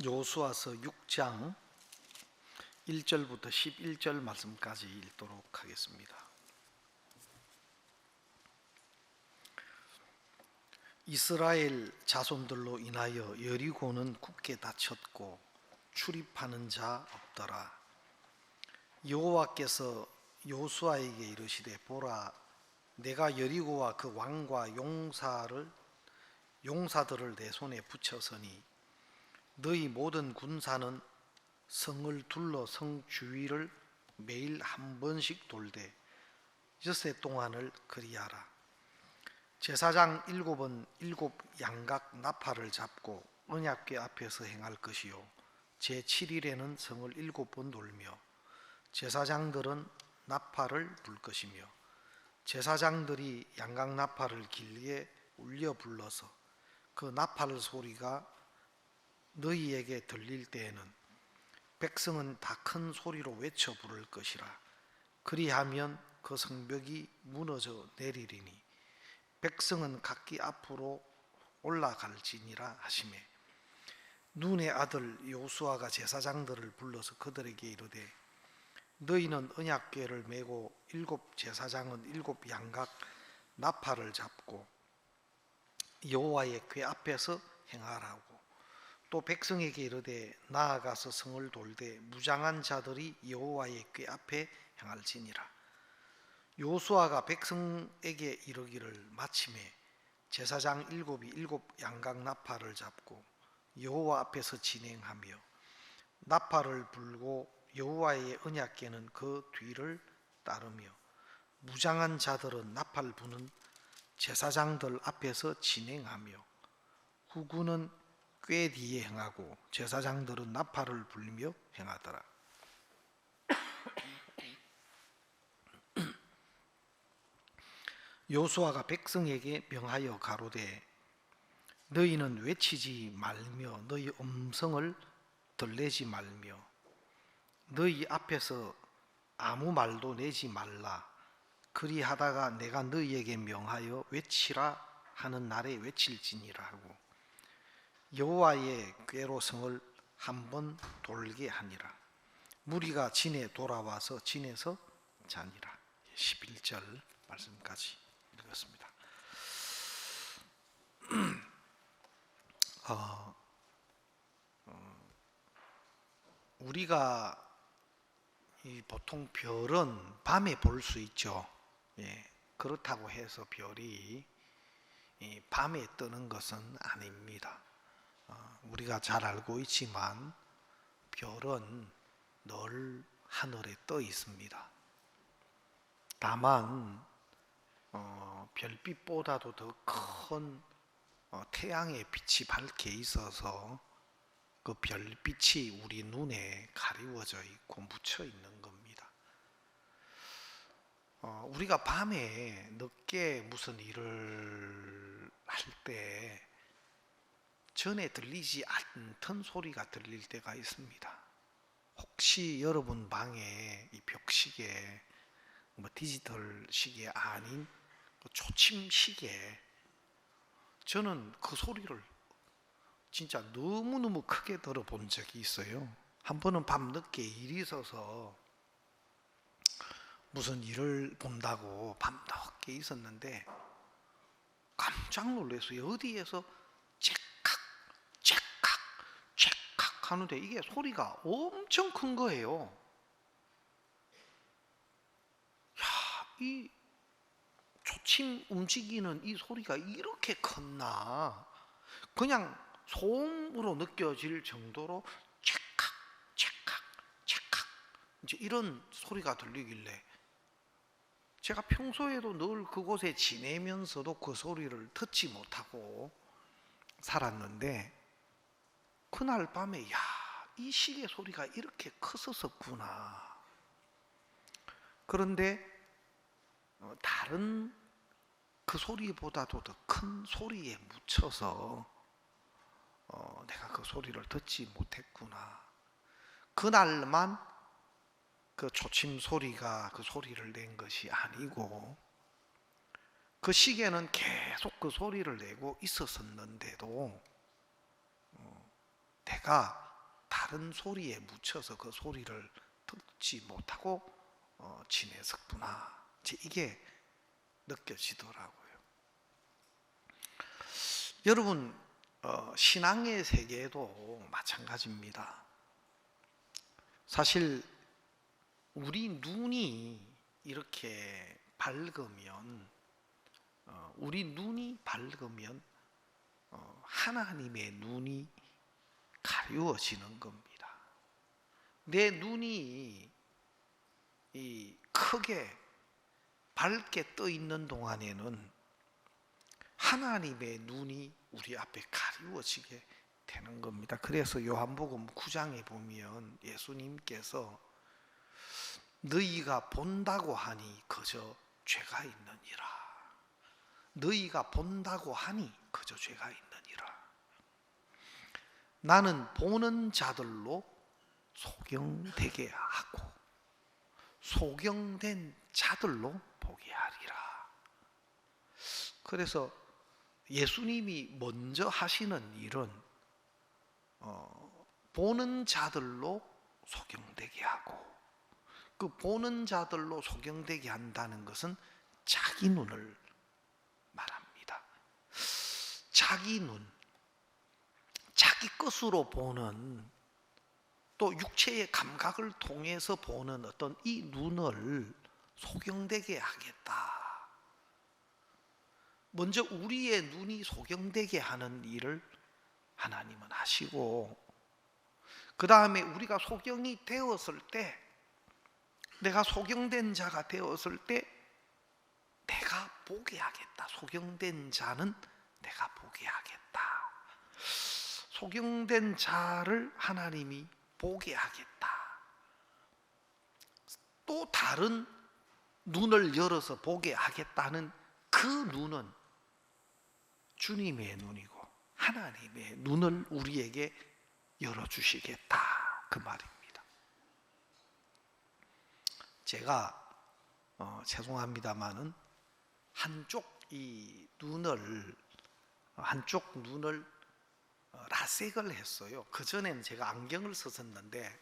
여호수아서 6장 1절부터 11절 말씀까지 읽도록 하겠습니다. 이스라엘 자손들로 인하여 여리고는 굳게 닫혔고 출입하는 자 없더라. 여호와께서 여호수아에게 이르시되 보라, 내가 여리고와 그 왕과 용사들을 내 손에 붙였으니 너희 모든 군사는 성을 둘러 성 주위를 매일 한 번씩 돌되 엿새 동안을 그리하라. 제사장 7은 7 양각 나팔을 잡고 언약궤 앞에서 행할 것이요 제7일에는 성을 7번 돌며 제사장들은 나팔을 불 것이며 제사장들이 양각 나팔을 길게 울려 불러서 그 나팔 소리가 너희에게 들릴 때에는 백성은 다 큰 소리로 외쳐 부를 것이라. 그리하면 그 성벽이 무너져 내리리니 백성은 각기 앞으로 올라갈지니라 하시매, 눈의 아들 여호수아가 제사장들을 불러서 그들에게 이르되 너희는 언약궤를 메고 7 제사장은 7 양각 나팔을 잡고 여호와의 궤 앞에서 행하라고. 또 백성에게 이르되 나아가서 성을 돌되 무장한 자들이 여호와의 궤 앞에 행할지니라. 여호수아가 백성에게 이르기를 마침에 제사장 7이 7 양각 나팔을 잡고 여호와 앞에서 진행하며 나팔을 불고 여호와의 언약궤는 그 뒤를 따르며 무장한 자들은 나팔 부는 제사장들 앞에서 진행하며 후군은 궤 뒤에 행하고 제사장들은 나팔을 불며 행하더라. 여호수아가 백성에게 명하여 가로되 너희는 외치지 말며 너희 음성을 들내지 말며 너희 앞에서 아무 말도 내지 말라. 그리하다가 내가 너희에게 명하여 외치라 하는 날에 외칠지니라 하고 여호와의 궤로 성을 한번 돌게 하니라. 무리가 진에 돌아와서 진에서 자니라. 11절 말씀까지 읽었습니다. 우리가 보통 별은 밤에 볼 수 있죠. 그렇다고 해서 별이 밤에 뜨는 것은 아닙니다. 우리가 잘 알고 있지만 별은 늘 하늘에 떠 있습니다. 다만 별빛보다도 더 큰 태양의 빛이 밝게 있어서 그 별빛이 우리 눈에 가리워져 있고 묻혀 있는 겁니다. 우리가 밤에 늦게 무슨 일을 할 때 전에 들리지 않던 소리가 들릴 때가 있습니다. 혹시 여러분 방에 이 벽시계, 디지털 시계 아닌 초침 시계, 저는 그 소리를 진짜 너무너무 크게 들어본 적이 있어요. 한 번은 밤늦게 일이 있어서 무슨 일을 본다고 밤늦게 있었는데 깜짝 놀랐어요. 어디에서 째칵 하는데 이게 소리가 엄청 큰 거예요. 이 초침 움직이는 이 소리가 이렇게 컸나? 그냥 소음으로 느껴질 정도로 째칵 이제 이런 소리가 들리길래 제가 평소에도 늘 그곳에 지내면서도 그 소리를 듣지 못하고 살았는데 그날 밤에 이 시계 소리가 이렇게 컸었구나. 그런데 다른 그 소리보다도 더 큰 소리에 묻혀서 내가 그 소리를 듣지 못했구나. 그날만 그 초침 소리가 그 소리를 낸 것이 아니고 그 시계는 계속 그 소리를 내고 있었었는데도 내가 다른 소리에 묻혀서 그 소리를 듣지 못하고 지냈었구나. 이게 느껴지더라고요. 여러분, 신앙의 세계도 마찬가지입니다. 사실 우리 눈이 이렇게 밝으면 하나님의 눈이 가리워지는 겁니다. 내 눈이 크게 밝게 떠 있는 동안에는 하나님의 눈이 우리 앞에 가리워지게 되는 겁니다. 그래서 요한복음 9장에 보면 예수님께서 너희가 본다고 하니 그저 죄가 있느니라. 너희가 본다고 하니 그저 죄가 있느니라. 나는 보는 자들로 소경되게 하고 소경된 자들로 보게 하리라. 그래서 예수님이 먼저 하시는 일은 보는 자들로 소경되게 하고, 그 보는 자들로 소경되게 한다는 것은 자기 눈을 말합니다. 자기 눈, 자기 것으로 보는, 또 육체의 감각을 통해서 보는 어떤 이 눈을 소경되게 하겠다. 먼저 우리의 눈이 소경되게 하는 일을 하나님은 하시고, 그 다음에 우리가 소경이 되었을 때, 내가 소경된 자가 되었을 때 내가 보게 하겠다. 소경된 자는 내가 보게 하겠다. 소경된 자를 하나님이 보게 하겠다. 또 다른 눈을 열어서 보게 하겠다는 그 눈은 주님의 눈이고 하나님의 눈을 우리에게 열어주시겠다, 그 말입니다. 제가 죄송합니다마는 한쪽 눈을 라섹을 했어요. 그 전에는 제가 안경을 썼었는데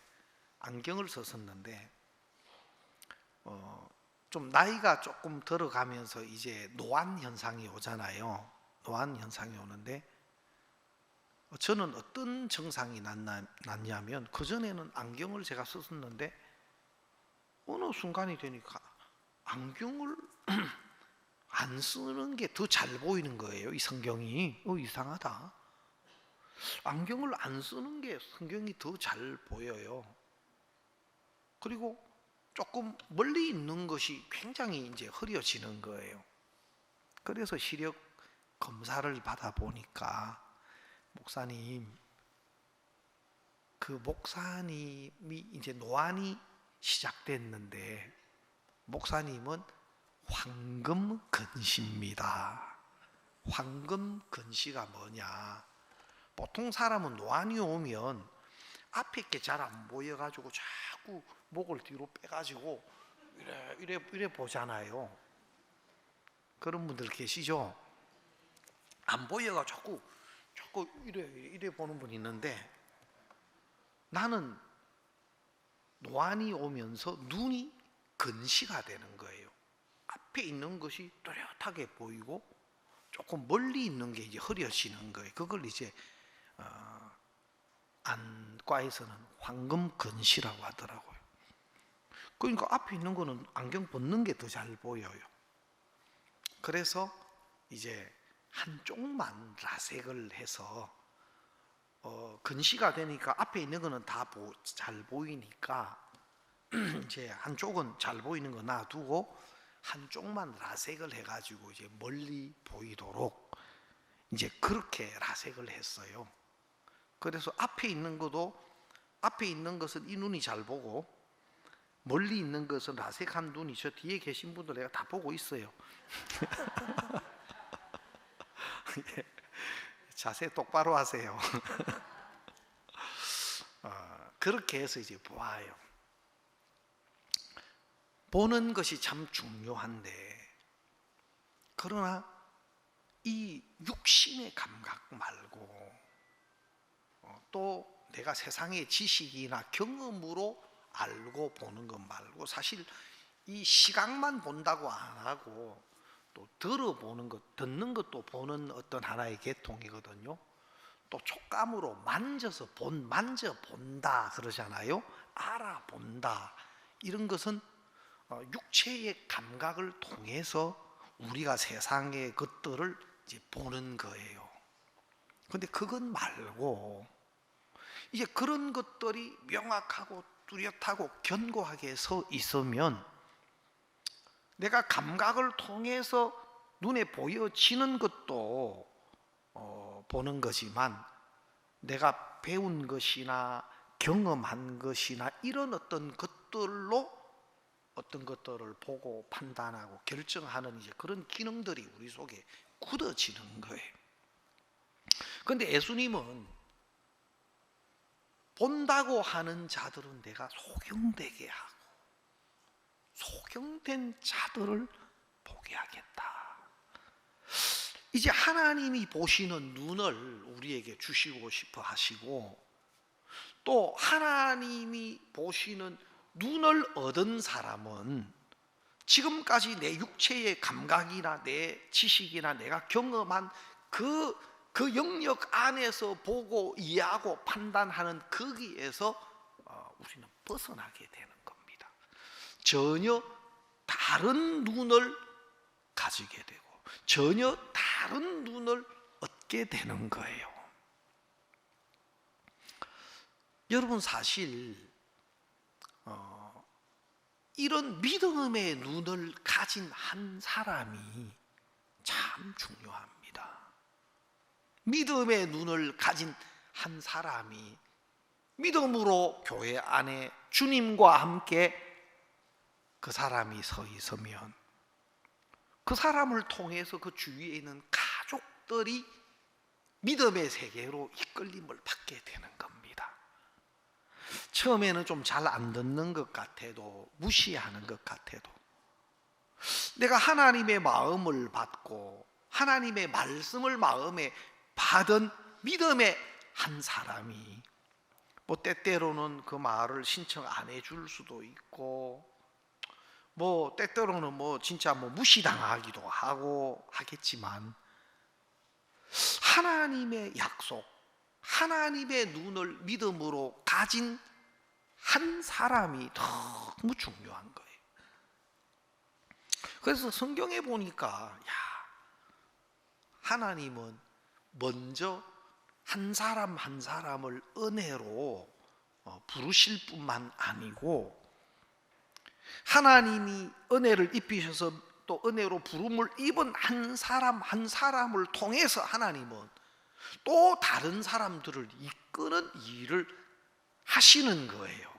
좀 나이가 조금 들어가면서 이제 노안 현상이 오잖아요. 노안 현상이 오는데 저는 어떤 증상이 났냐면, 그 전에는 안경을 제가 썼었는데 어느 순간이 되니까 안경을 안 쓰는 게 더 잘 보이는 거예요. 이 성경이 이상하다. 안경을 안 쓰는 게 성경이 더 잘 보여요. 그리고 조금 멀리 있는 것이 굉장히 이제 흐려지는 거예요. 그래서 시력 검사를 받아 보니까 목사님이 이제 노안이 시작됐는데, 목사님은 황금근시입니다. 황금근시가 뭐냐? 보통 사람은 노안이 오면 앞에 게 잘 안 보여가지고 자꾸 목을 뒤로 빼가지고 이래 보잖아요. 그런 분들 계시죠? 안 보여가지고 자꾸 이래 보는 분이 있는데, 나는 노안이 오면서 눈이 근시가 되는 거예요. 앞에 있는 것이 또렷하게 보이고 조금 멀리 있는 게 이제 흐려지는 거예요. 그걸 이제 안과에서는 황금근시라고 하더라고요. 그러니까 앞에 있는 거는 안경 벗는 게 더 잘 보여요. 그래서 이제 한쪽만 라섹을 해서 근시가 되니까 앞에 있는 거는 다 잘 보이니까 이제 한쪽은 잘 보이는 거 놔두고 한쪽만 라섹을 해가지고 이제 멀리 보이도록 이제 그렇게 라섹을 했어요. 그래서 앞에 있는 것은 이 눈이 잘 보고, 멀리 있는 것은 라섹한 눈이 저 뒤에 계신 분들 내가 다 보고 있어요. 자세 똑바로 하세요. 그렇게 해서 이제 보아요. 보는 것이 참 중요한데, 그러나 이 육신의 감각 말고 또 내가 세상의 지식이나 경험으로 알고 보는 것 말고 사실 이 시각만 본다고 안 하고 또 들어보는 것, 듣는 것도 보는 어떤 하나의 계통이거든요. 또 촉감으로 만져본다 그러잖아요. 알아본다. 이런 것은 육체의 감각을 통해서 우리가 세상의 것들을 이제 보는 거예요. 근데 그건 말고 이제 그런 것들이 명확하고 뚜렷하고 견고하게 서 있으면 내가 감각을 통해서 눈에 보여지는 것도 보는 거지만 내가 배운 것이나 경험한 것이나 이런 어떤 것들로 어떤 것들을 보고 판단하고 결정하는 이제 그런 기능들이 우리 속에 굳어지는 거예요. 그런데 예수님은 본다고 하는 자들은 내가 소경되게 하고 소경된 자들을 보게 하겠다. 이제 하나님이 보시는 눈을 우리에게 주시고 싶어 하시고 또 하나님이 보시는 눈을 얻은 사람은 지금까지 내 육체의 감각이나 내 지식이나 내가 경험한 그 영역 안에서 보고 이해하고 판단하는 거기에서 우리는 벗어나게 되는 겁니다. 전혀 다른 눈을 가지게 되고 전혀 다른 눈을 얻게 되는 거예요. 여러분 사실 이런 믿음의 눈을 가진 한 사람이 참 중요합니다. 믿음의 눈을 가진 한 사람이 믿음으로 교회 안에 주님과 함께 그 사람이 서 있으면 그 사람을 통해서 그 주위에 있는 가족들이 믿음의 세계로 이끌림을 받게 되는 겁니다. 처음에는 좀 잘 안 듣는 것 같아도 무시하는 것 같아도 내가 하나님의 마음을 받고 하나님의 말씀을 마음에 받은 믿음의 한 사람이 뭐 때때로는 그 말을 신청 안 해줄 수도 있고 뭐 때때로는 뭐 진짜 뭐 무시당하기도 하고 하겠지만 하나님의 약속, 하나님의 눈을 믿음으로 가진 한 사람이 너무 중요한 거예요. 그래서 성경에 보니까 하나님은 먼저 한 사람 한 사람을 은혜로 부르실 뿐만 아니고 하나님이 은혜를 입히셔서 또 은혜로 부름을 입은 한 사람 한 사람을 통해서 하나님은 또 다른 사람들을 이끄는 일을 하시는 거예요.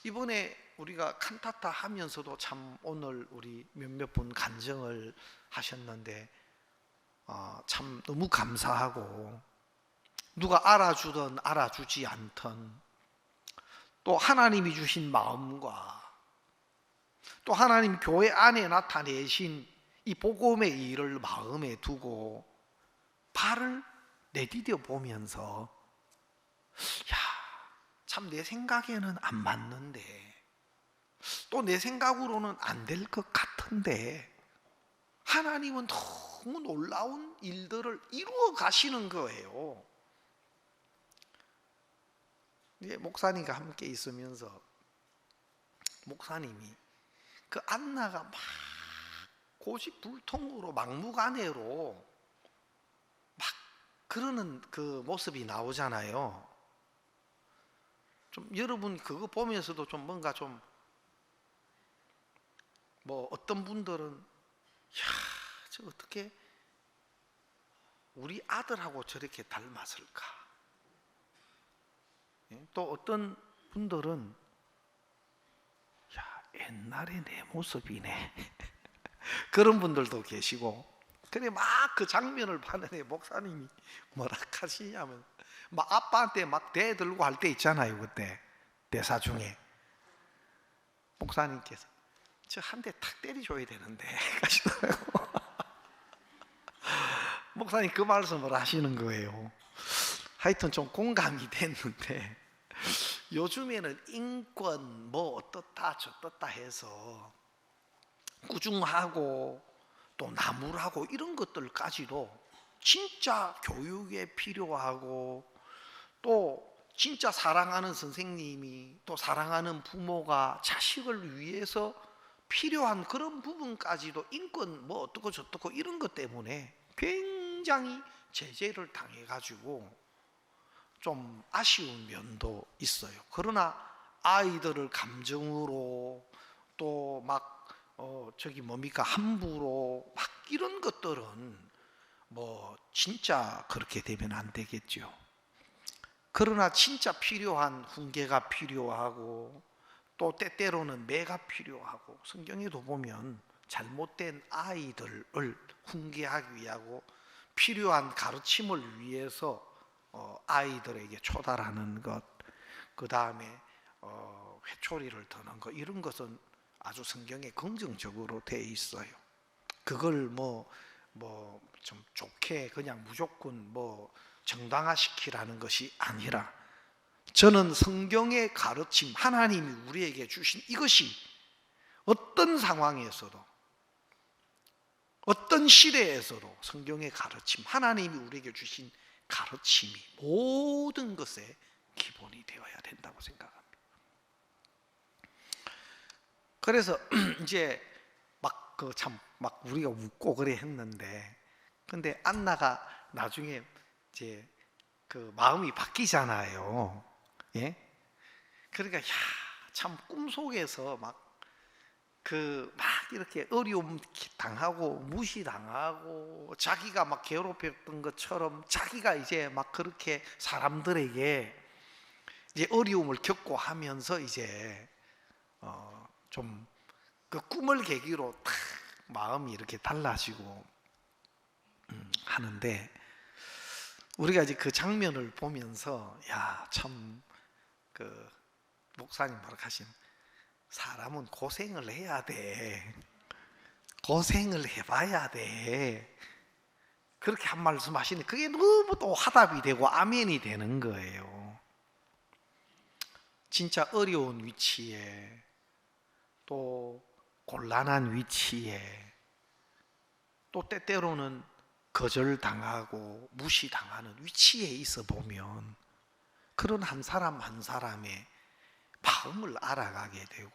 이번에 우리가 칸타타 하면서도 참 오늘 우리 몇몇 분 간증을 하셨는데 참 너무 감사하고 누가 알아주든 알아주지 않든 또 하나님이 주신 마음과 또 하나님 교회 안에 나타내신 이 복음의 일을 마음에 두고 발을 내디뎌 보면서 참 내 생각에는 안 맞는데 또 내 생각으로는 안 될 것 같은데 하나님은 너무 놀라운 일들을 이루어 가시는 거예요. 목사님과 함께 있으면서 목사님이 그 안나가 막 고집불통으로 막무가내로 막 그러는 그 모습이 나오잖아요. 좀 여러분 그거 보면서도 좀 뭔가 좀 뭐 어떤 분들은 저 어떻게 우리 아들하고 저렇게 닮았을까? 또 어떤 분들은 옛날에 내 모습이네. 그런 분들도 계시고. 근데 막 그 장면을 봤는데 목사님이 뭐라 하시냐면 막 아빠한테 막 대들고 할 때 있잖아요. 그때 대사 중에 목사님께서 저 한 대 탁 때려줘야 되는데 하시더라고. 목사님 그 말씀을 하시는 거예요. 하여튼 좀 공감이 됐는데 요즘에는 인권 뭐 어떻다 저떻다 해서 꾸중하고 또 나무라고 이런 것들까지도 진짜 교육에 필요하고, 또 진짜 사랑하는 선생님이 또 사랑하는 부모가 자식을 위해서 필요한 그런 부분까지도 인권 뭐 어떻고 저떻고 이런 것 때문에 굉장히 제재를 당해 가지고 좀 아쉬운 면도 있어요. 그러나 아이들을 감정으로 또 막 저기 뭡니까 함부로 막 이런 것들은 뭐 진짜 그렇게 되면 안 되겠죠. 그러나 진짜 필요한 훈계가 필요하고 또 때때로는 매가 필요하고, 성경에도 보면 잘못된 아이들을 훈계하기 위하고 필요한 가르침을 위해서 아이들에게 초달하는 것, 그 다음에 회초리를 드는 것, 이런 것은 아주 성경에 긍정적으로 돼 있어요. 그걸 뭐 좀 좋게 그냥 무조건 뭐 정당화시키라는 것이 아니라, 저는 성경의 가르침, 하나님이 우리에게 주신 이것이 어떤 상황에서도 어떤 시대에서도 성경의 가르침, 하나님이 우리에게 주신 가르침이 모든 것의 기본이 되어야 된다고 생각합니다. 그래서 이제 막 그 참 막 우리가 웃고 그래 했는데, 근데 안나가 나중에 이제 그 마음이 바뀌잖아요. 예? 그러니까 참 꿈속에서 막 이렇게 어려움 당하고 무시당하고 자기가 막 괴롭혔던 것처럼 자기가 이제 막 그렇게 사람들에게 이제 어려움을 겪고 하면서 이제 좀 그 꿈을 계기로 탁 마음이 이렇게 달라지고 하는데, 우리가 이제 그 장면을 보면서 참 그 목사님 말하신 사람은 고생을 해야 돼. 고생을 해봐야 돼. 그렇게 한 말씀 하시는데 그게 너무 또 화답이 되고 아멘이 되는 거예요. 진짜 어려운 위치에 또 곤란한 위치에 또 때때로는 거절당하고 무시당하는 위치에 있어 보면 그런 한 사람 한 사람의 마음을 알아가게 되고,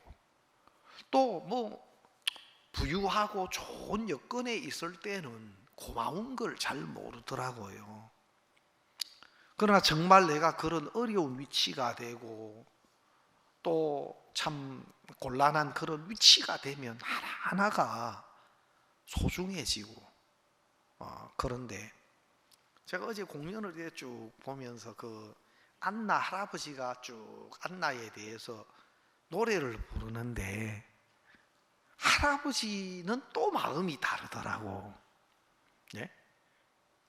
또 뭐 부유하고 좋은 여건에 있을 때는 고마운 걸 잘 모르더라고요. 그러나 정말 내가 그런 어려운 위치가 되고 또 참 곤란한 그런 위치가 되면 하나하나가 소중해지고, 그런데 제가 어제 공연을 이렇게 쭉 보면서 그 안나 할아버지가 쭉 안나에 대해서 노래를 부르는데 할아버지는 또 마음이 다르더라고. 예?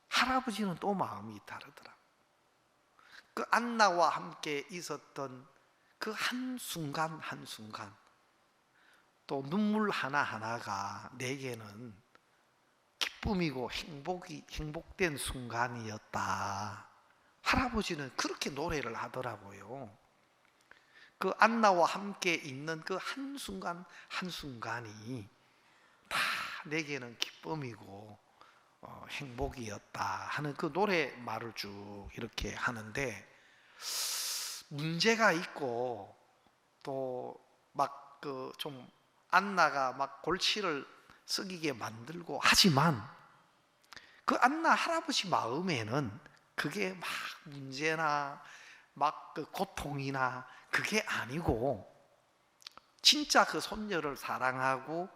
할아버지는 또 마음이 다르더라. 그 안나와 함께 있었던 그 한순간 한순간, 또 눈물 하나하나가 내게는 기쁨이고 행복된 순간이었다. 할아버지는 그렇게 노래를 하더라고요. 그 안나와 함께 있는 그 한순간 한순간이 다 내게는 기쁨이고 행복이었다 하는 그 노래말을 쭉 이렇게 하는데, 문제가 있고 또 막 그 좀 안나가 막 골치를 썩이게 만들고 하지만 그 안나 할아버지 마음에는 그게 막 문제나 막 그 고통이나 그게 아니고, 진짜 그 손녀를 사랑하고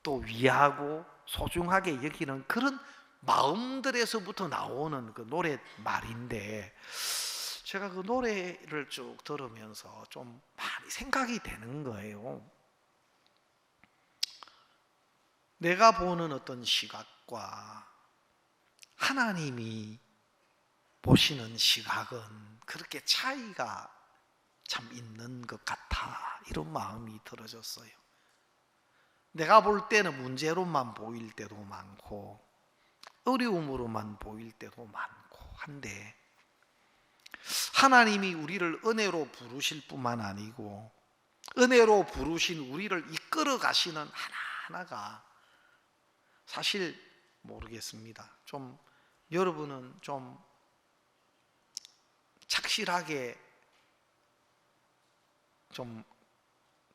또 위하고 소중하게 여기는 그런 마음들에서부터 나오는 그 노랫말인데, 제가 그 노래를 쭉 들으면서 좀 많이 생각이 되는 거예요. 내가 보는 어떤 시각과 하나님이 보시는 시각은 그렇게 차이가 참 있는 것 같아, 이런 마음이 들어졌어요. 내가 볼 때는 문제로만 보일 때도 많고 어려움으로만 보일 때도 많고 한데, 하나님이 우리를 은혜로 부르실 뿐만 아니고 은혜로 부르신 우리를 이끌어 가시는 하나하나가 사실 모르겠습니다. 좀 여러분은 좀 착실하게 좀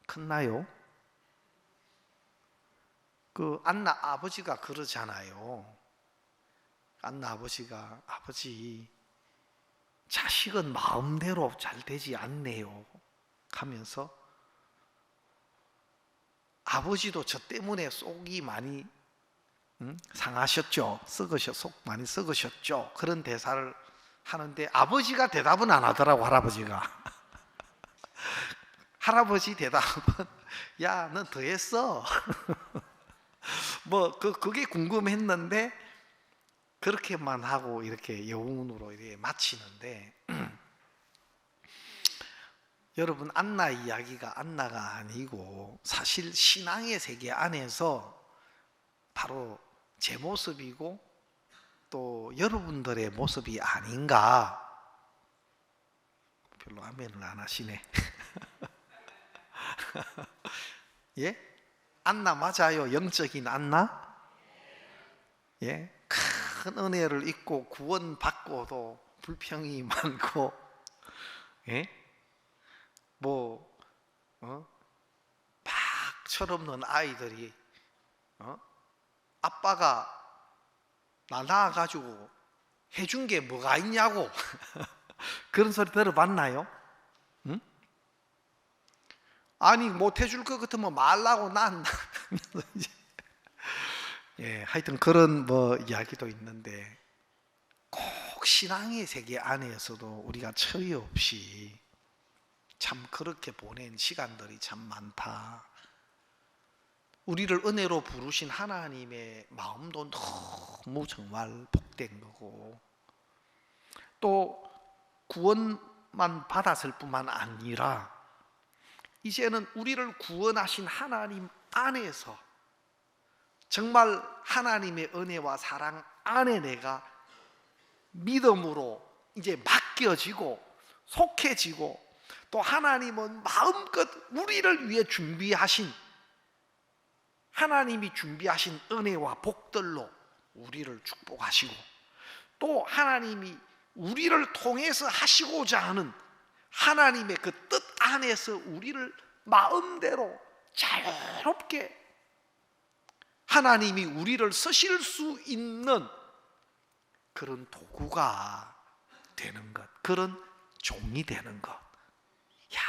컸나요? 그 안나 아버지가 그러잖아요. 안나 아버지가 아버지 자식은 마음대로 잘 되지 않네요 하면서 아버지도 저 때문에 속이 많이 상하셨죠. 속 많이 썩으셨죠. 그런 대사를 하는데 아버지가 대답은 안 하더라고. 할아버지 대답은 야, 넌 더 했어. 그게 궁금했는데 그렇게만 하고 이렇게 여운으로 이렇게 마치는데 여러분, 안나 이야기가 안나가 아니고 사실 신앙의 세계 안에서 바로 제 모습이고 또 여러분들의 모습이 아닌가. 별로 아멘을 안 하시네. 예? 안나 맞아요? 영적인 안나? 예? 큰 은혜를 입고 구원받고도 불평이 많고, 예? 막 철없는 아이들이, 아빠가 나 낳아가지고 해준 게 뭐가 있냐고. 그런 소리 들어봤나요? 응? 아니, 못 해줄 것 같으면 말라고 난. 예, 하여튼 그런 이야기도 있는데 꼭 신앙의 세계 안에서도 우리가 처리 없이 참 그렇게 보낸 시간들이 참 많다. 우리를 은혜로 부르신 하나님의 마음도 너무 정말 복된 거고 또 구원만 받았을 뿐만 아니라 이제는 우리를 구원하신 하나님 안에서 정말 하나님의 은혜와 사랑 안에 내가 믿음으로 이제 맡겨지고 속해지고 또 하나님은 마음껏 우리를 위해 하나님이 준비하신 은혜와 복들로 우리를 축복하시고 또 하나님이 우리를 통해서 하시고자 하는 하나님의 그 뜻 안에서 우리를 마음대로 자유롭게 하나님이 우리를 쓰실 수 있는 그런 도구가 되는 것, 그런 종이 되는 것. 야,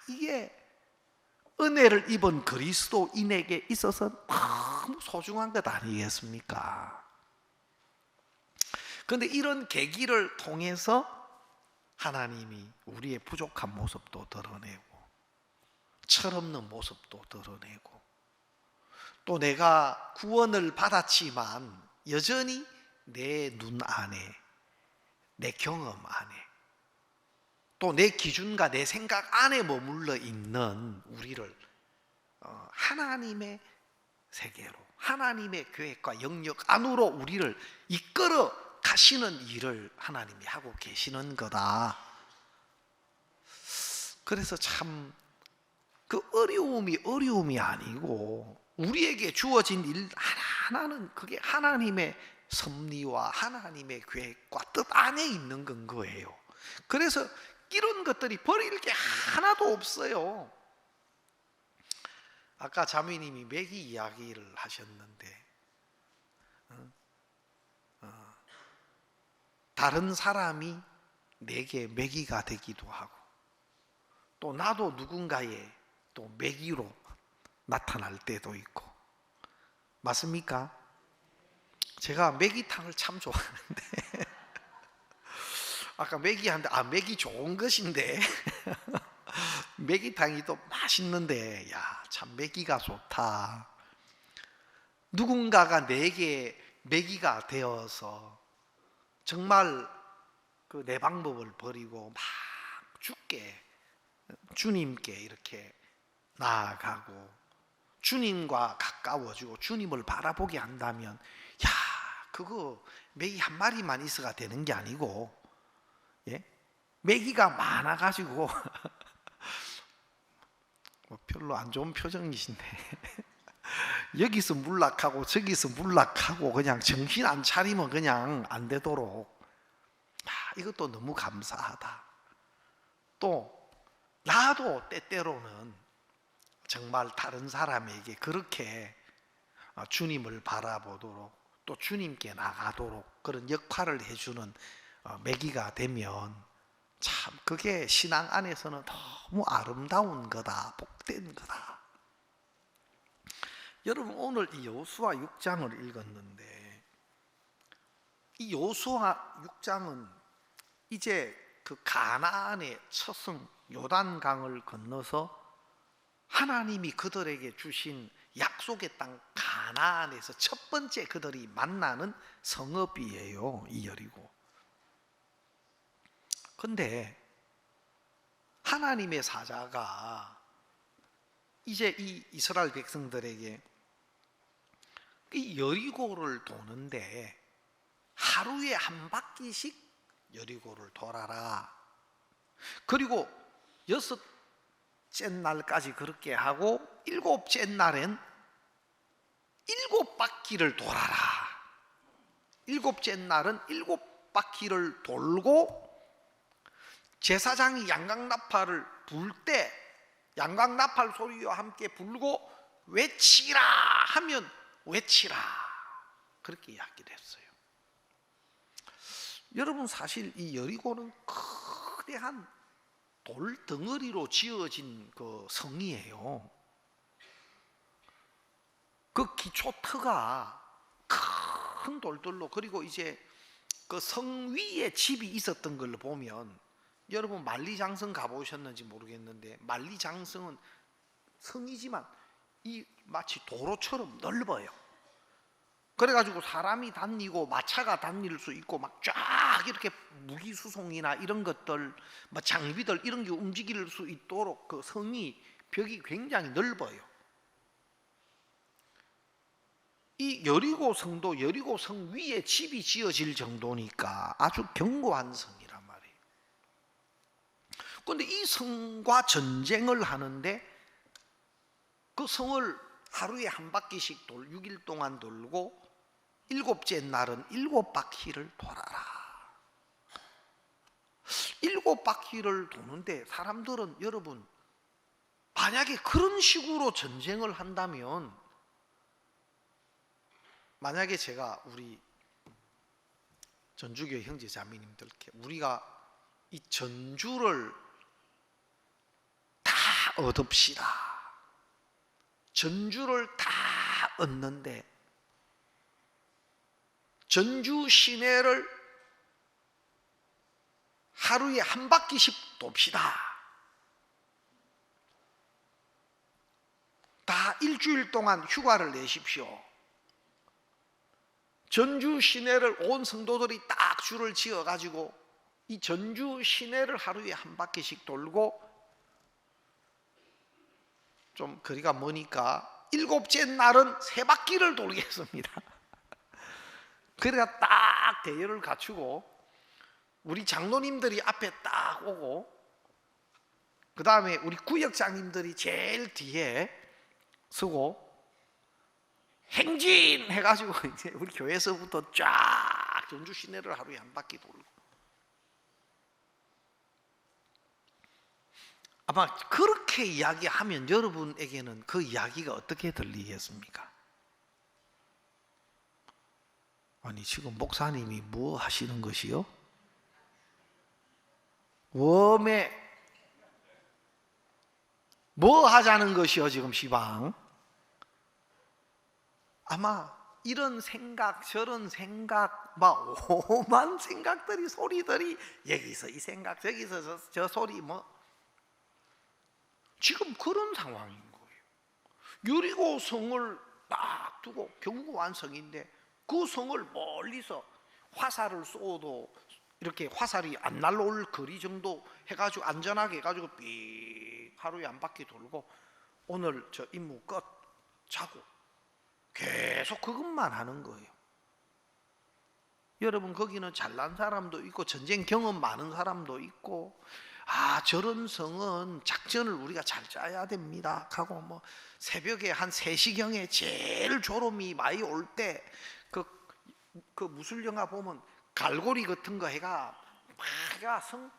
이게 은혜를 입은 그리스도인에게 있어서 너무 소중한 것 아니겠습니까? 그런데 이런 계기를 통해서 하나님이 우리의 부족한 모습도 드러내고 철없는 모습도 드러내고 또 내가 구원을 받았지만 여전히 내 눈 안에 내 경험 안에 또 내 기준과 내 생각 안에 머물러 있는 우리를 하나님의 세계로 하나님의 계획과 영역 안으로 우리를 이끌어 가시는 일을 하나님이 하고 계시는 거다. 그래서 참 그 어려움이 아니고 우리에게 주어진 일 하나하나는 그게 하나님의 섭리와 하나님의 계획과 뜻 안에 있는 건 거예요. 그래서 이런 것들이 버릴 게 하나도 없어요. 아까 자매님이 매기 이야기를 하셨는데 다른 사람이 내게 매기가 되기도 하고 또 나도 누군가의 또 매기로 나타날 때도 있고 맞습니까? 제가 매기탕을 참 좋아하는데 아까 매기한데 매기 좋은 것인데 매기탕이 또 맛있는데 야, 참 매기가 좋다. 누군가가 내게 매기가 되어서 정말 그 내 방법을 버리고 막 주님께 이렇게 나아가고 주님과 가까워지고 주님을 바라보게 한다면 야, 그거 매기 한 마리만 있어가 되는 게 아니고 메기가 많아가지고 뭐 별로 안 좋은 표정이신데 여기서 물락하고 저기서 물락하고 그냥 정신 안 차리면 그냥 안 되도록 이것도 너무 감사하다. 또 나도 때때로는 정말 다른 사람에게 그렇게 주님을 바라보도록 또 주님께 나가도록 그런 역할을 해주는 매기가 되면 참 그게 신앙 안에서는 너무 아름다운 거다, 복된 거다. 여러분 오늘 이 여호수아 6장을 읽었는데 이 여호수아 6장은 이제 그 가나안의 첫성 요단강을 건너서 하나님이 그들에게 주신 약속의 땅 가나안에서 첫 번째 그들이 만나는 성읍이에요, 이 여리고. 근데 하나님의 사자가 이제 이 이스라엘 백성들에게 이 여리고를 도는데 하루에 한 바퀴씩 여리고를 돌아라. 그리고 6째 날까지 그렇게 하고 7째 날엔 7바퀴를 돌아라. 7째 날은 7바퀴를 돌고 제사장이 양강나팔을 불 때 양강나팔 소리와 함께 불고 외치라 하면 외치라. 그렇게 이야기를 했어요. 여러분 사실 이 여리고는 거대한 돌덩어리로 지어진 그 성이에요. 그 기초터가 큰 돌들로, 그리고 이제 그 성 위에 집이 있었던 걸 보면, 여러분 만리장성 가보셨는지 모르겠는데 만리장성은 성이지만 이 마치 도로처럼 넓어요. 그래가지고 사람이 다니고 마차가 다닐 수 있고 막 쫙 이렇게 무기 수송이나 이런 것들, 뭐 장비들 이런 게 움직일 수 있도록 그 성이 벽이 굉장히 넓어요. 이 여리고 성도 여리고 성 위에 집이 지어질 정도니까 아주 견고한 성이란 말이에요. 그런데 이 성과 전쟁을 하는데 그 성을 하루에 한 바퀴씩 6일 동안 돌고 7째 날은 7바퀴를 돌아라. 7바퀴를 도는데 사람들은, 여러분 만약에 그런 식으로 전쟁을 한다면, 만약에 제가 우리 전주교 형제 자매님들께 우리가 이 전주를 다 얻읍시다, 전주를 다 얻는데 전주 시내를 하루에 한 바퀴씩 돕시다, 다 일주일 동안 휴가를 내십시오, 전주 시내를 온 성도들이 딱 줄을 지어 가지고 이 전주 시내를 하루에 한 바퀴씩 돌고, 좀 거리가 머니까 7째 날은 3바퀴를 돌겠습니다. 그래가 딱 대열을 갖추고 우리 장로님들이 앞에 딱 오고, 그 다음에 우리 구역장님들이 제일 뒤에 서고 행진 해가지고 이제 우리 교회에서부터 쫙 전주 시내를 하루에 한 바퀴 돌고. 아마 그렇게 이야기하면 여러분에게는 그 이야기가 어떻게 들리겠습니까? 아니 지금 목사님이 뭐 하시는 것이요? 웜에 뭐 하자는 것이요 지금 시방? 아마 이런 생각 저런 생각 막 오만 생각들이, 소리들이, 여기서 이 생각 저기서 저 소리, 뭐 지금 그런 상황인 거예요. 여리고 성을 딱 두고 견고한 성인데 그 성을 멀리서 화살을 쏘도 이렇게 화살이 안 날라올 거리 정도 해가지고 안전하게 해가지고 삑 하루에 한 바퀴 돌고 오늘 저 임무 끝 자고 계속 그것만 하는 거예요. 여러분, 거기는 잘난 사람도 있고 전쟁 경험 많은 사람도 있고, 저런 성은 작전을 우리가 잘 짜야 됩니다 하고, 뭐 새벽에 한 3시경에 제일 졸음이 많이 올 때 그 무술 영화 보면 갈고리 같은 거 해가 막 성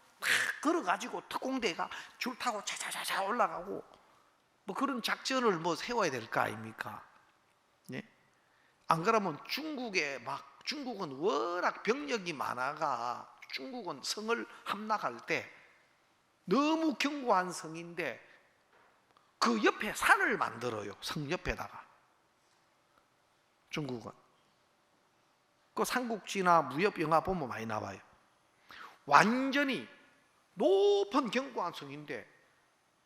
걸어가지고 특공대가 줄 타고 차차차차 올라가고, 뭐 그런 작전을 뭐 세워야 될 거 아닙니까? 예? 안 그러면 중국은 워낙 병력이 많아가 중국은 성을 함락할 때 너무 견고한 성인데 그 옆에 산을 만들어요. 성 옆에다가. 중국은 그 삼국지나 무협 영화 보면 많이 나와요. 완전히 높은 견고한 성인데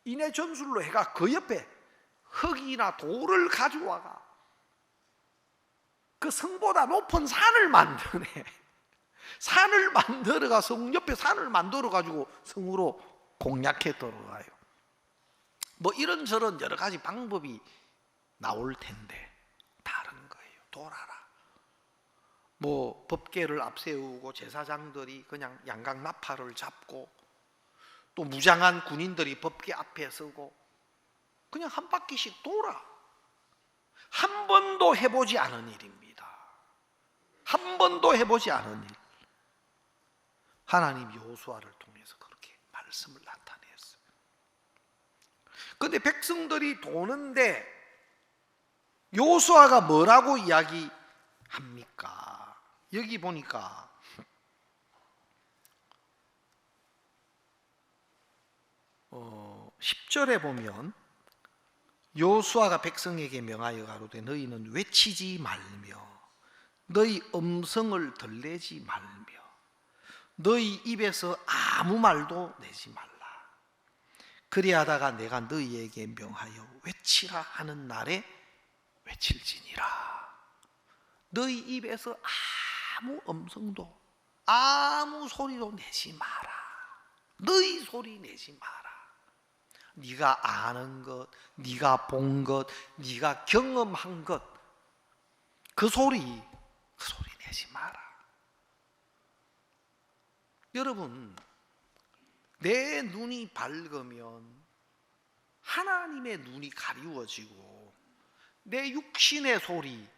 인해 전술로 해가 그 옆에 흙이나 돌을 가져와가 그 성보다 높은 산을 만드네. 산을 만들어가 성 옆에 산을 만들어 가지고 성으로 공략해 들어가요. 뭐 이런저런 여러 가지 방법이 나올 텐데 다른 거예요. 돌아라. 뭐 법계를 앞세우고 제사장들이 그냥 양각 나팔을 잡고 또 무장한 군인들이 법계 앞에 서고 그냥 한 바퀴씩 돌아. 한 번도 해보지 않은 일입니다. 한 번도 해보지 않은 일. 하나님 여호수아를 통해서 그렇게 말씀을 나타냈어요. 그런데 백성들이 도는데 여호수아가 뭐라고 이야기합니까? 여기 보니까 어, 10절에 보면 여호수아가 백성에게 명하여 가로되 너희는 외치지 말며 너희 음성을 들내지 말며 너희 입에서 아무 말도 내지 말라. 그리하다가 내가 너희에게 명하여 외치라 하는 날에 외칠지니라. 너희 입에서 아무 음성도 아무 소리도 내지 마라. 너희 소리 내지 마라. 네가 아는 것, 네가 본 것, 네가 경험한 것, 그 소리 내지 마라. 여러분, 내 눈이 밝으면 하나님의 눈이 가리워지고 내 육신의 소리,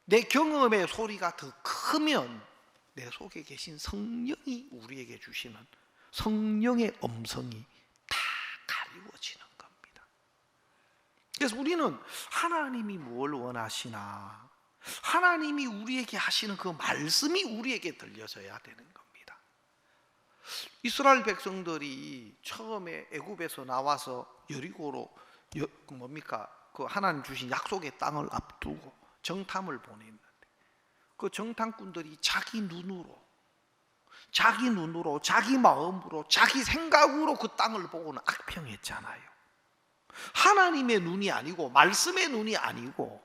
내 경험의 소리가 더 크면 내 속에 계신 성령이 우리에게 주시는 성령의 음성이 다 가리워지는 겁니다. 그래서 우리는 하나님이 뭘 원하시나, 하나님이 우리에게 하시는 그 말씀이 우리에게 들려져야 되는 겁니다. 이스라엘 백성들이 처음에 애굽에서 나와서 여리고로 그 하나님 주신 약속의 땅을 앞두고 정탐을 보냈는데 그 정탐꾼들이 자기 눈으로 자기 마음으로 자기 생각으로 그 땅을 보고는 악평했잖아요. 하나님의 눈이 아니고 말씀의 눈이 아니고,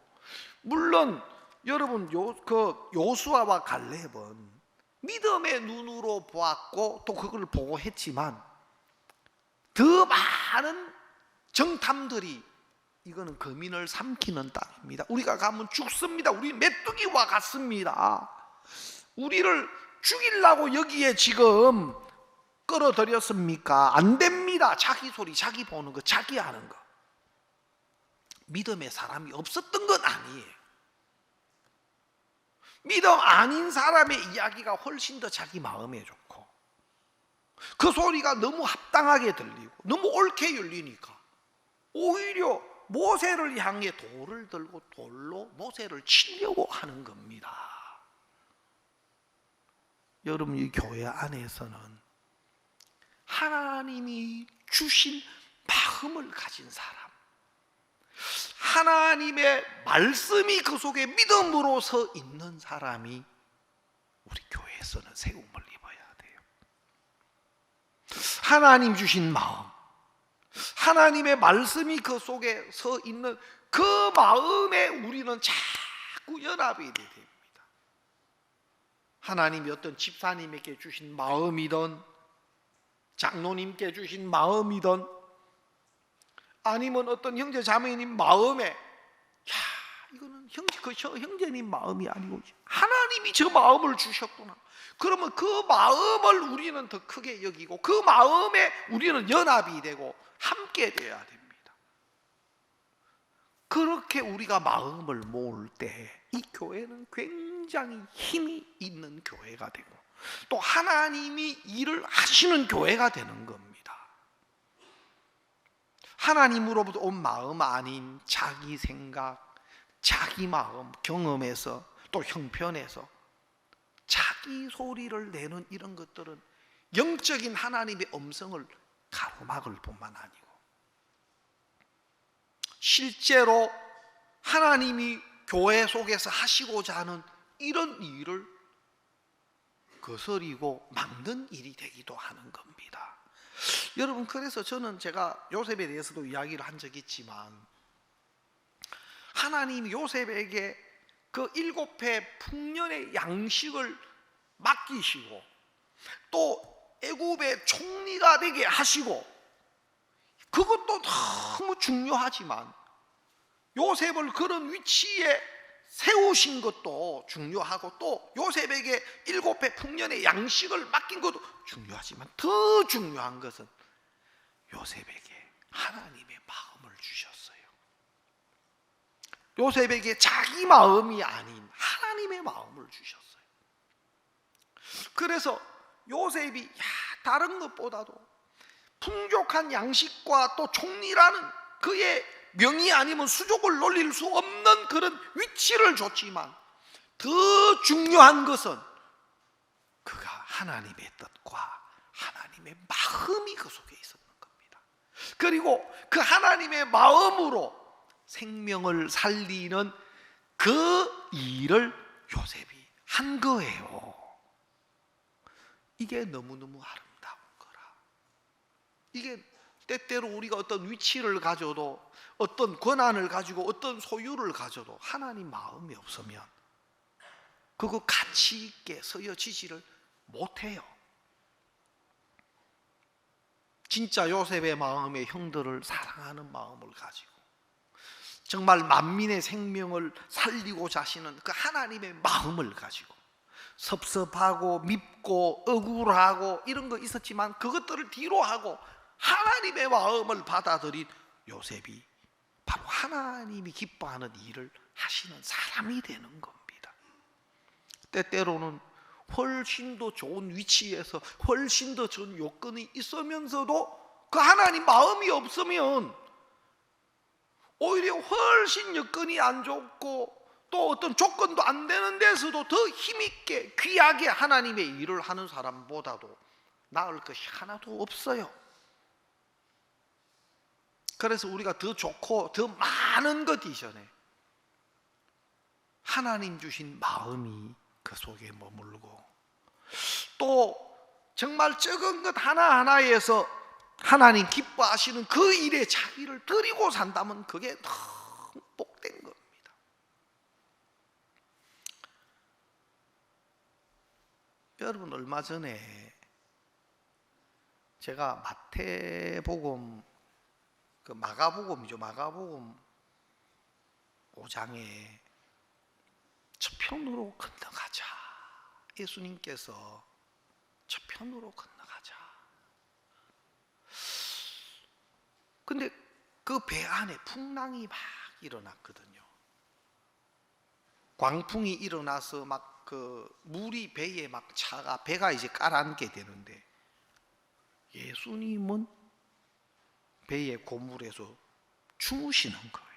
물론 여러분 여호수아와 갈렙은 믿음의 눈으로 보았고 또 그걸 보고 했지만 더 많은 정탐들이 이거는 거민을 삼키는 땅입니다. 우리가 가면 죽습니다. 우리 메뚜기와 같습니다. 우리를 죽이려고 여기에 지금 끌어들였습니까? 안 됩니다. 자기 소리, 자기 보는 거, 자기 하는 거. 믿음의 사람이 없었던 건 아니에요. 믿음 아닌 사람의 이야기가 훨씬 더 자기 마음에 좋고 그 소리가 너무 합당하게 들리고 너무 옳게 열리니까 오히려 모세를 향해 돌을 들고 돌로 모세를 치려고 하는 겁니다. 여러분, 이 교회 안에서는 하나님이 주신 마음을 가진 사람, 하나님의 말씀이 그 속에 믿음으로 서 있는 사람이 우리 교회에서는 세움을 입어야 돼요. 하나님 주신 마음, 하나님의 말씀이 그 속에 서 있는 그 마음에 우리는 자꾸 연합이 됩니다. 하나님이 어떤 집사님에게 주신 마음이든 장로님께 주신 마음이든 아니면 어떤 형제 자매님 마음에 이거는 형제님 마음이 아니고 하나님 하나님이 저 마음을 주셨구나. 그러면 그 마음을 우리는 더 크게 여기고 그 마음에 우리는 연합이 되고 함께 되어야 됩니다. 그렇게 우리가 마음을 모을 때 이 교회는 굉장히 힘이 있는 교회가 되고 또 하나님이 일을 하시는 교회가 되는 겁니다. 하나님으로부터 온 마음 아닌 자기 생각, 자기 마음, 경험에서 또 형편에서 자기 소리를 내는 이런 것들은 영적인 하나님의 음성을 가로막을 뿐만 아니고 실제로 하나님이 교회 속에서 하시고자 하는 이런 일을 거스리고 막는 일이 되기도 하는 겁니다. 여러분, 그래서 저는 제가 요셉에 대해서도 이야기를 한 적이 있지만 하나님이 요셉에게 그 7해 풍년의 양식을 맡기시고 또 애굽의 총리가 되게 하시고 그것도 너무 중요하지만 요셉을 그런 위치에 세우신 것도 중요하고 또 요셉에게 7해 풍년의 양식을 맡긴 것도 중요하지만 더 중요한 것은 요셉에게 하나님의 마음을 주셨어요. 요셉에게 자기 마음이 아닌 하나님의 마음을 주셨어요. 그래서 요셉이 다른 것보다도 풍족한 양식과 또 총리라는 그의 명이 아니면 수족을 놀릴 수 없는 그런 위치를 줬지만 더 중요한 것은 그가 하나님의 뜻과 하나님의 마음이 그 속에 있었던 겁니다. 그리고 그 하나님의 마음으로 생명을 살리는 그 일을 요셉이 한 거예요. 이게 너무너무 아름다운 거라. 이게 때때로 우리가 어떤 위치를 가져도 어떤 권한을 가지고 어떤 소유를 가져도 하나님 마음이 없으면 그거 가치 있게 서여지지를 못해요. 진짜 요셉의 마음에 형들을 사랑하는 마음을 가지고 정말 만민의 생명을 살리고자 하시는 그 하나님의 마음을 가지고 섭섭하고 밉고 억울하고 이런 거 있었지만 그것들을 뒤로 하고 하나님의 마음을 받아들인 요셉이 바로 하나님이 기뻐하는 일을 하시는 사람이 되는 겁니다. 때때로는 훨씬 더 좋은 위치에서 훨씬 더 좋은 요건이 있으면서도 그 하나님 마음이 없으면 오히려 훨씬 여건이 안 좋고 또 어떤 조건도 안 되는 데서도 더 힘있게 귀하게 하나님의 일을 하는 사람보다도 나을 것이 하나도 없어요. 그래서 우리가 더 좋고 더 많은 것 이전에 하나님 주신 마음이 그 속에 머물고 또 정말 적은 것 하나하나에서 하나님 기뻐하시는 그 일에 자기를 드리고 산다면 그게 너무 복된 겁니다. 여러분, 얼마 전에 제가 마태복음 그 마가복음이죠. 마가복음 5장에 저편으로 건너가자. 예수님께서 저편으로 건너가자. 근데 그 배 안에 풍랑이 막 일어났거든요. 광풍이 일어나서 막 그 물이 배에 막 차가 배가 이제 깔아앉게 되는데 예수님은 배의 고물에서 주무시는 거예요.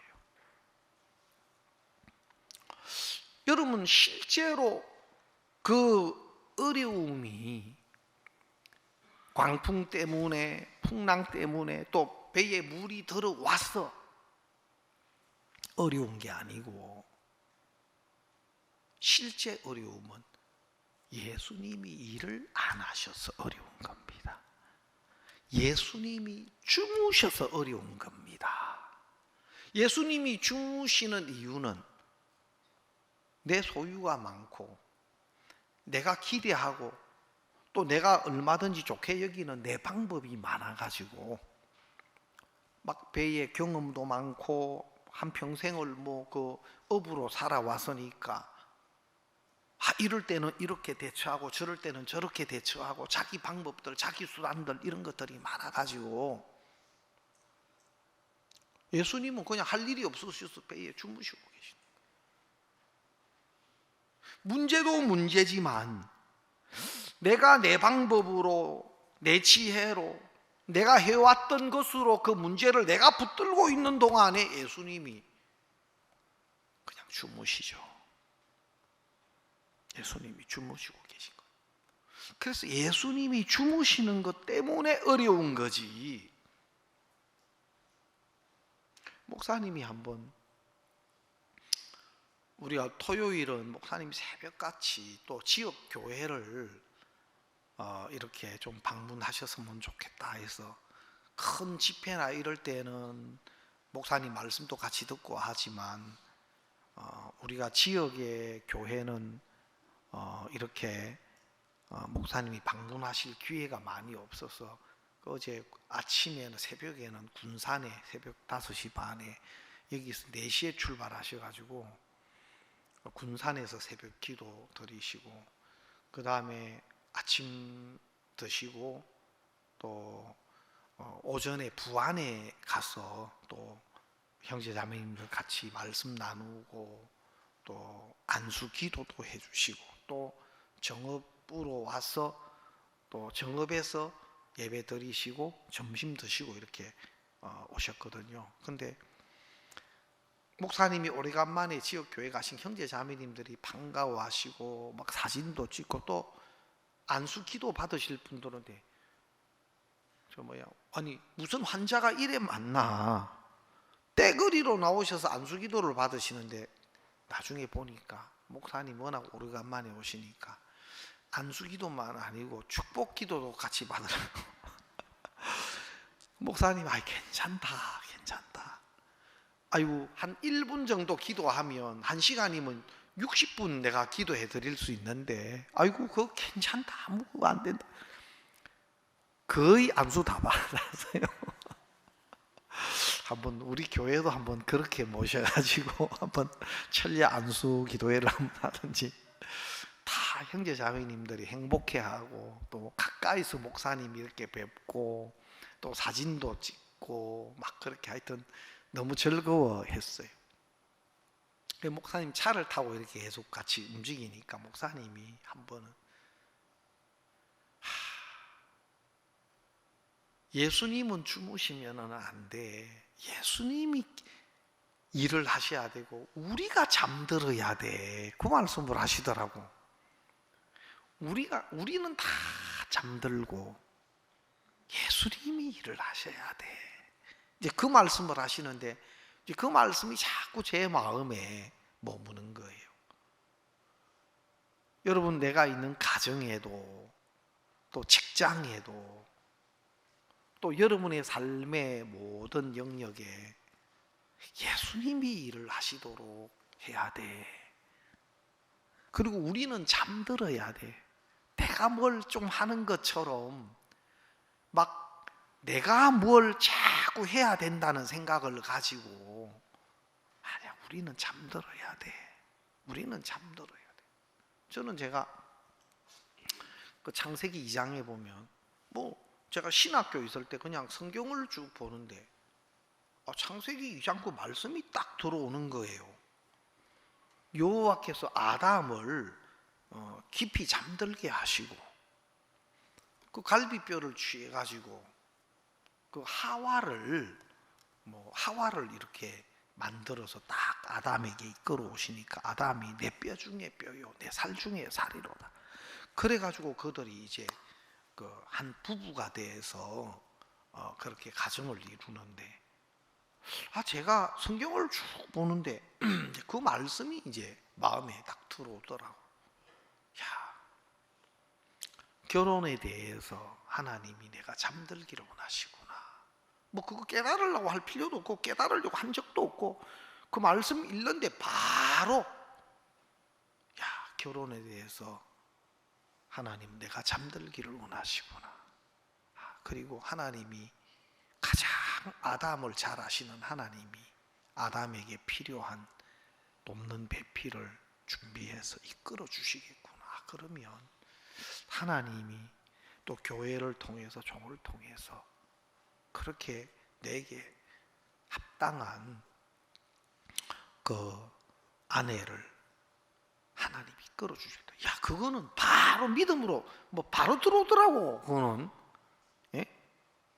여러분, 실제로 그 어려움이 광풍 때문에 풍랑 때문에 또 배에 물이 들어와서 어려운 게 아니고 실제 어려움은 예수님이 일을 안 하셔서 어려운 겁니다. 예수님이 주무셔서 어려운 겁니다. 예수님이 주무시는 이유는 내 소유가 많고 내가 기대하고 또 내가 얼마든지 좋게 여기는 내 방법이 많아가지고 막 배에 경험도 많고 한평생을 뭐 그 업으로 살아왔으니까 이럴 때는 이렇게 대처하고 저럴 때는 저렇게 대처하고 자기 방법들, 자기 수단들 이런 것들이 많아가지고 예수님은 그냥 할 일이 없으셔서 배에 주무시고 계신. 문제도 문제지만 내가 내 방법으로, 내 지혜로, 내가 해왔던 것으로 그 문제를 내가 붙들고 있는 동안에 예수님이 그냥 주무시죠. 예수님이 주무시고 계신 거예요. 그래서 예수님이 주무시는 것 때문에 어려운 거지. 목사님이 한번, 우리가 토요일은 목사님 새벽같이 또 지역 교회를 이렇게 좀 방문하셨으면 좋겠다 해서, 큰 집회나 이럴 때는 목사님 말씀도 같이 듣고 하지만 우리가 지역의 교회는 이렇게 목사님이 방문하실 기회가 많이 없어서 어제 아침에는, 새벽에는 군산에 새벽 5시 반에 여기서 4시에 출발하셔가지고 군산에서 새벽 기도 드리시고, 그 다음에 아침 드시고 또 오전에 부안에 가서 또 형제 자매님들 같이 말씀 나누고 또 안수 기도도 해주시고, 또 정읍으로 와서 또 정읍에서 예배 드리시고 점심 드시고 이렇게 오셨거든요. 근데 목사님이 오래간만에 지역교회 가신 형제 자매님들이 반가워하시고 막 사진도 찍고, 또 안수 기도 받으실 분들은 아니 무슨 환자가 이래 많나, 떼거리로 나오셔서 안수 기도를 받으시는데, 나중에 보니까 목사님 워낙 오래간만에 오시니까 안수 기도만 아니고 축복 기도도 같이 받으라고. 목사님 괜찮다 괜찮다. 아이고 한 1분 정도 기도하면 1시간이면 60분 내가 기도해 드릴 수 있는데, 아이고 그거 괜찮다, 아무것도 안 된다. 거의 안수 다 받았어요. 한번 우리 교회도 한번 그렇게 모셔가지고 한번 천리 안수 기도회를 한번 하든지, 다 형제 자매님들이 행복해하고 또 가까이서 목사님 이렇게 뵙고 또 사진도 찍고 막 그렇게 하여튼 너무 즐거워했어요. 목사님 차를 타고 이렇게 계속 같이 움직이니까 목사님이 한 번은 예수님은 주무시면 안 돼. 예수님이 일을 하셔야 되고 우리가 잠들어야 돼. 그 말씀을 하시더라고. 우리는 다 잠들고 예수님이 일을 하셔야 돼. 이제 그 말씀을 하시는데, 이제 그 말씀이 자꾸 제 마음에 머무는 거예요. 여러분, 내가 있는 가정에도 또 직장에도 또 여러분의 삶의 모든 영역에 예수님이 일을 하시도록 해야 돼. 그리고 우리는 잠들어야 돼. 내가 뭘 좀 하는 것처럼 막 내가 뭘 자꾸 해야 된다는 생각을 가지고, 아니야, 우리는 잠들어야 돼. 우리는 잠들어야 돼. 저는 제가 그 창세기 2장에 보면 제가 신학교 있을 때 그냥 성경을 쭉 보는데 창세기 2장 그 말씀이 딱 들어오는 거예요. 여호와께서 아담을 깊이 잠들게 하시고 그 갈비뼈를 취해 가지고 그 하와를 이렇게 만들어서 딱 아담에게 이끌어 오시니까, 아담이 내 뼈 중에 뼈요 내 살 중에 살이로다. 그래 가지고 그들이 이제 그 한 부부가 돼서 그렇게 가정을 이루는데, 제가 성경을 쭉 보는데 그 말씀이 이제 마음에 딱 들어오더라고. 야, 결혼에 대해서 하나님이 내가 잠들기를 원하시구나. 그거 깨달으려고 할 필요도 없고 깨달으려고 한 적도 없고, 그 말씀 읽는데 바로 결혼에 대해서 하나님 내가 잠들기를 원하시구나. 그리고 하나님이 가장 아담을 잘 아시는 하나님이 아담에게 필요한 돕는 배필을 준비해서 이끌어 주시겠구나. 그러면 하나님이 또 교회를 통해서 종을 통해서 그렇게 내게 합당한 그 아내를 하나님이 이끌어 주십니다. 야, 그거는 바로 믿음으로 바로 들어오더라고. 그거는. 예?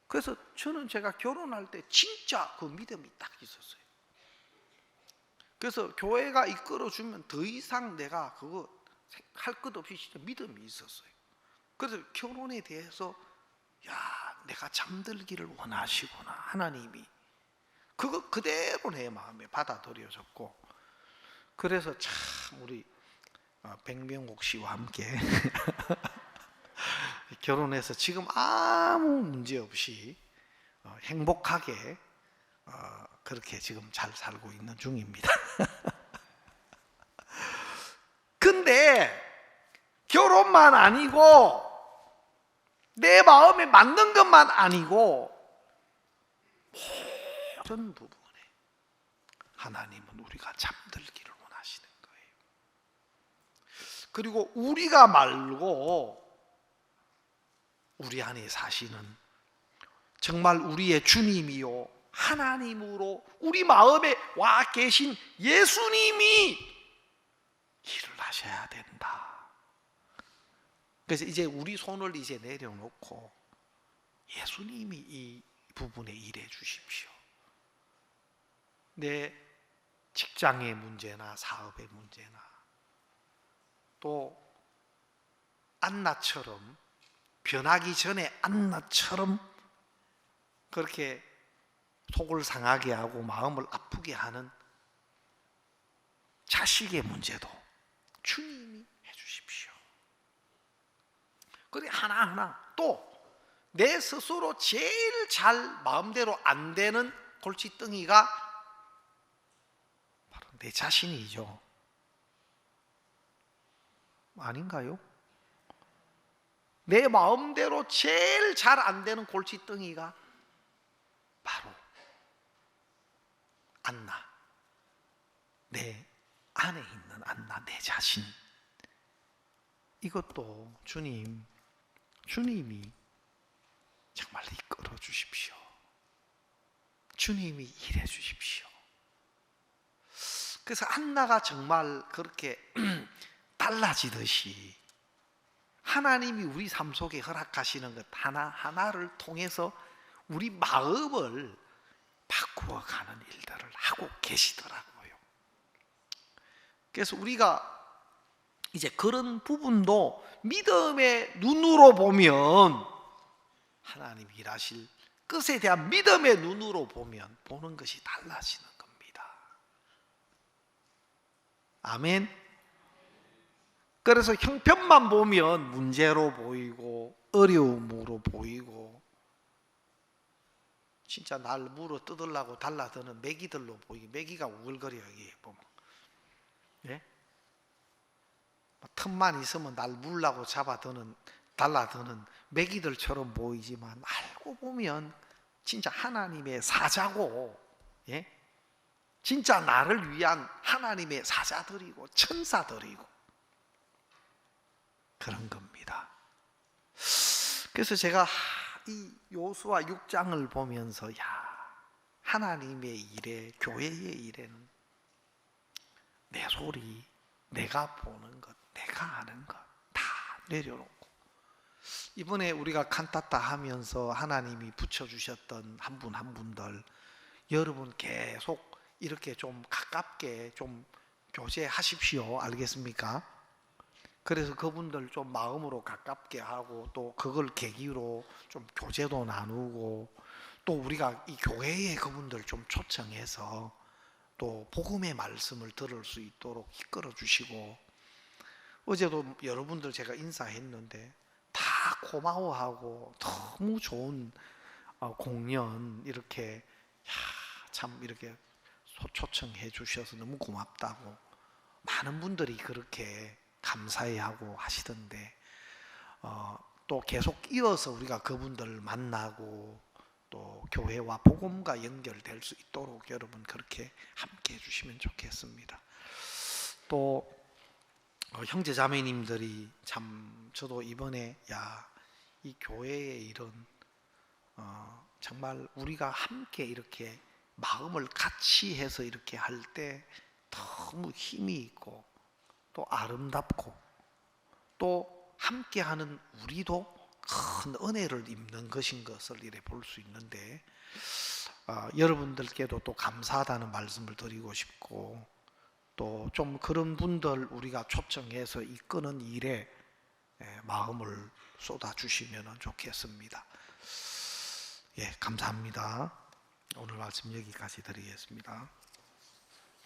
그래서 저는 제가 결혼할 때 진짜 그 믿음이 딱 있었어요. 그래서 교회가 이끌어 주면 더 이상 내가 그거 할 것 없이 진짜 믿음이 있었어요. 그래서 결혼에 대해서 야, 내가 잠들기를 원하시구나. 하나님이 그거 그대로 내 마음에 받아들여졌고, 그래서 참 우리 백명옥 씨와 함께 결혼해서 지금 아무 문제 없이 행복하게 그렇게 지금 잘 살고 있는 중입니다. 근데 결혼만 아니고 내 마음에 맞는 것만 아니고 모든 부분에 하나님은 우리가 잠들기를 원하시는 거예요. 그리고 우리가 말고 우리 안에 사시는 정말 우리의 주님이요 하나님으로 우리 마음에 와 계신 예수님이 일을 하셔야 된다. 그래서 이제 우리 손을 이제 내려놓고 예수님이 이 부분에 일해 주십시오. 내 직장의 문제나 사업의 문제나 또 안나처럼 변하기 전에 안나처럼 그렇게 속을 상하게 하고 마음을 아프게 하는 자식의 문제도 주님이 해주십시오. 그리고 하나하나 또 내 스스로 제일 잘 마음대로 안 되는 골칫덩이가 바로 내 자신이죠. 아닌가요? 내 마음대로 제일 잘 안 되는 골칫덩이가 바로 안나, 내 안에 있는 안나, 내 자신. 이것도 주님이 정말 이끌어 주십시오. 주님이 일해 주십시오. 그래서 안나가 정말 그렇게 달라지듯이 하나님이 우리 삶 속에 허락하시는 것 하나하나를 통해서 우리 마음을 바꾸어가는 일들을 하고 계시더라고요. 그래서 우리가 이제 그런 부분도 믿음의 눈으로 보면 하나님이 일하실 것에 대한 믿음의 눈으로 보는 것이 달라지는 겁니다. 아멘. 그래서 형편만 보면 문제로 보이고 어려움으로 보이고 진짜 날 물어 뜯으려고 달라드는 메기들로 보이고, 메기가 우글거려요. 여기 보면, 예? 틈만 있으면 날 물라고 달라드는 메기들처럼 보이지만 알고 보면 진짜 하나님의 사자고, 예? 진짜 나를 위한 하나님의 사자들이고 천사들이고 그런 겁니다. 그래서 제가 이 요수아 6장을 보면서 하나님의 일에, 교회의 일에는 내 소리, 내가 보는 것, 내가 아는 것 다 내려놓고, 이번에 우리가 칸타타 하면서 하나님이 붙여주셨던 한 분 한 분들 여러분 계속 이렇게 좀 가깝게 좀 교제하십시오. 알겠습니까? 그래서 그분들 좀 마음으로 가깝게 하고 또 그걸 계기로 좀 교제도 나누고 또 우리가 이 교회에 그분들 좀 초청해서 또 복음의 말씀을 들을 수 있도록 이끌어 주시고, 어제도 여러분들 제가 인사했는데 다 고마워하고 너무 좋은 공연 이렇게 참 이렇게 초청해 주셔서 너무 고맙다고 많은 분들이 그렇게 감사해하고 하시던데, 또 계속 이어서 우리가 그분들을 만나고 또 교회와 복음과 연결될 수 있도록 여러분 그렇게 함께 해주시면 좋겠습니다. 또 형제 자매님들이 참 저도 이번에 이 교회의 이런 정말 우리가 함께 이렇게 마음을 같이 해서 이렇게 할 때 너무 힘이 있고 또 아름답고 또 함께하는 우리도 큰 은혜를 입는 것인 것을 이래 볼 수 있는데 여러분들께도 또 감사하다는 말씀을 드리고 싶고 또 좀 그런 분들 우리가 초청해서 이끄는 일에 마음을 쏟아 주시면 좋겠습니다. 예, 감사합니다. 오늘 말씀 여기까지 드리겠습니다.